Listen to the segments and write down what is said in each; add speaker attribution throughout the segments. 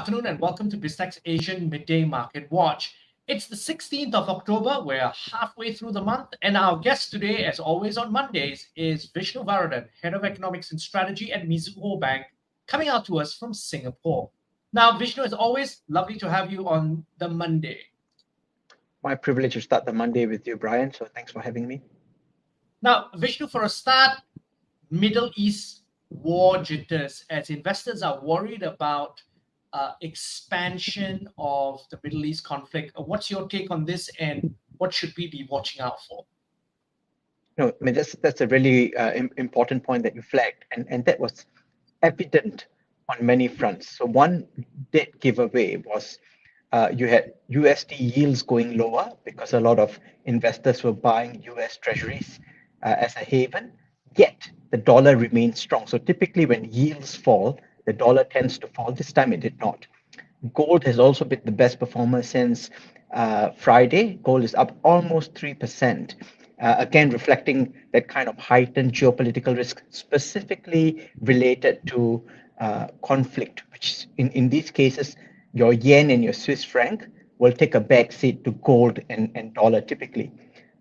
Speaker 1: afternoon and welcome to BizTech's Asian Midday Market Watch. It's the 16th of October. We're halfway through the month, and our guest today, as always on Mondays, is Vishnu Varathan, Head of Economics and Strategy at Mizuho Bank, coming out to us from Singapore. Now, Vishnu, it's always lovely to have you on the Monday.
Speaker 2: My privilege to start the Monday with you, Brian. So thanks for having me.
Speaker 1: Now, Vishnu, for a start, Middle East war jitters as investors are worried about expansion of the Middle East conflict. What's your take on this, and what should we be watching out for?
Speaker 2: No, I mean that's a really important point that you flagged, and that was evident on many fronts. So one dead giveaway was you had USD yields going lower because a lot of investors were buying US Treasuries as a haven, yet the dollar remained strong. So typically when yields fall, the dollar tends to fall. This time it did not. Gold has also been the best performer since Friday. Gold is up almost 3%, again reflecting that kind of heightened geopolitical risk, specifically related to conflict, which in these cases, your yen and your Swiss franc will take a back seat to gold and dollar typically.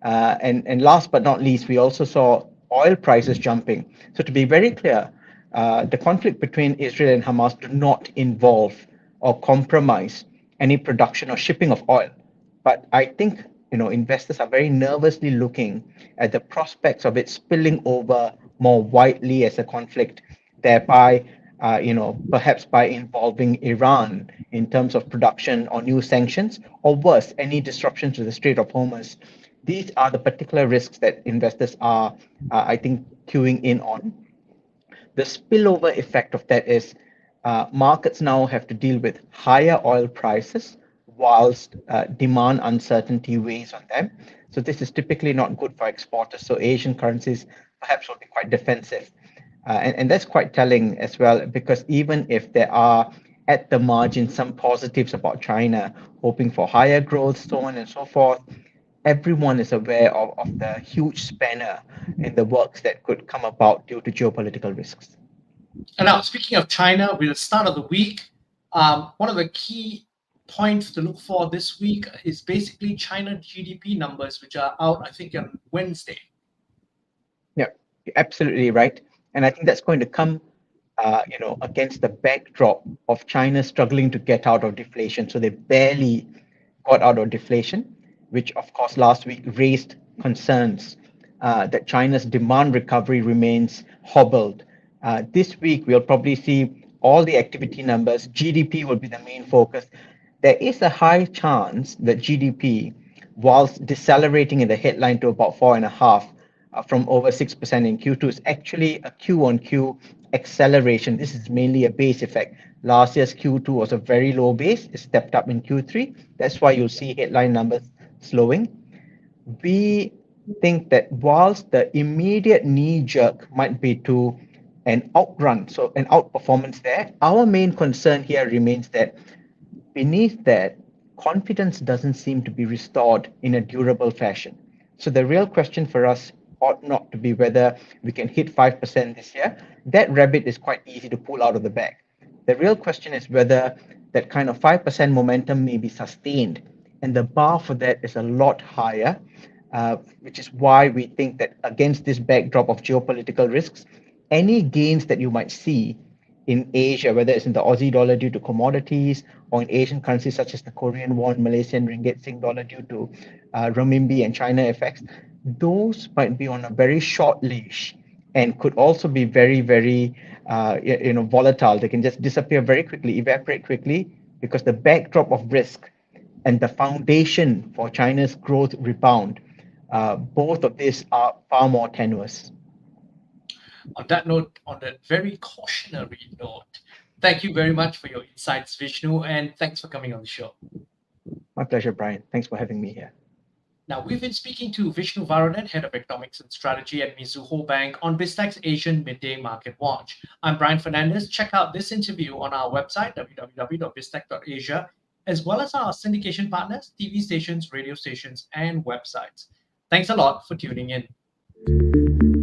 Speaker 2: And last but not least, we also saw oil prices jumping. So to be very clear, the conflict between Israel and Hamas do not involve or compromise any production or shipping of oil. But I think investors are very nervously looking at the prospects of it spilling over more widely as a conflict, thereby perhaps by involving Iran in terms of production or new sanctions, or worse, any disruption to the Strait of Hormuz. These are the particular risks that investors are, I think, queuing in on. The spillover effect of that is markets now have to deal with higher oil prices whilst demand uncertainty weighs on them. So this is typically not good for exporters. So Asian currencies perhaps will be quite defensive. And that's quite telling as well, because even if there are at the margin some positives about China, hoping for higher growth, so on and so forth, everyone is aware of the huge spanner in the works that could come about due to geopolitical risks.
Speaker 1: And now, speaking of China, with the start of the week, one of the key points to look for this week is basically China GDP numbers, which are out, I think, on Wednesday.
Speaker 2: Yeah, you're absolutely right. And I think that's going to come, against the backdrop of China struggling to get out of deflation. So they barely got out of deflation, which of course last week raised concerns that China's demand recovery remains hobbled. This week, we'll probably see all the activity numbers. GDP will be the main focus. There is a high chance that GDP, whilst decelerating in the headline to about 4.5 from over 6% in Q2, is actually a Q on Q acceleration. This is mainly a base effect. Last year's Q2 was a very low base. It stepped up in Q3. That's why you'll see headline numbers slowing. We think that whilst the immediate knee jerk might be to an outrun, so an outperformance there, our main concern here remains that beneath that, confidence doesn't seem to be restored in a durable fashion. So the real question for us ought not to be whether we can hit 5% this year. That rabbit is quite easy to pull out of the bag. The real question is whether that kind of 5% momentum may be sustained. And the bar for that is a lot higher, which is why we think that against this backdrop of geopolitical risks, any gains that you might see in Asia, whether it's in the Aussie dollar due to commodities or in Asian currencies such as the Korean won, Malaysian ringgit, Sing dollar due to renminbi and China effects, those might be on a very short leash and could also be very, very volatile. They can just disappear very quickly, evaporate quickly, because the backdrop of risk and the foundation for China's growth rebound, both of these are far more tenuous.
Speaker 1: On that note, on that very cautionary note, thank you very much for your insights, Vishnu, and thanks for coming on the show.
Speaker 2: My pleasure, Brian. Thanks for having me here.
Speaker 1: Now, we've been speaking to Vishnu Varathan, Head of Economics and Strategy at Mizuho Bank, on BizTech's Asian Midday Market Watch. I'm Brian Fernandez. Check out this interview on our website, www.biztech.asia, as well as our syndication partners, TV stations, radio stations, and websites. Thanks a lot for tuning in.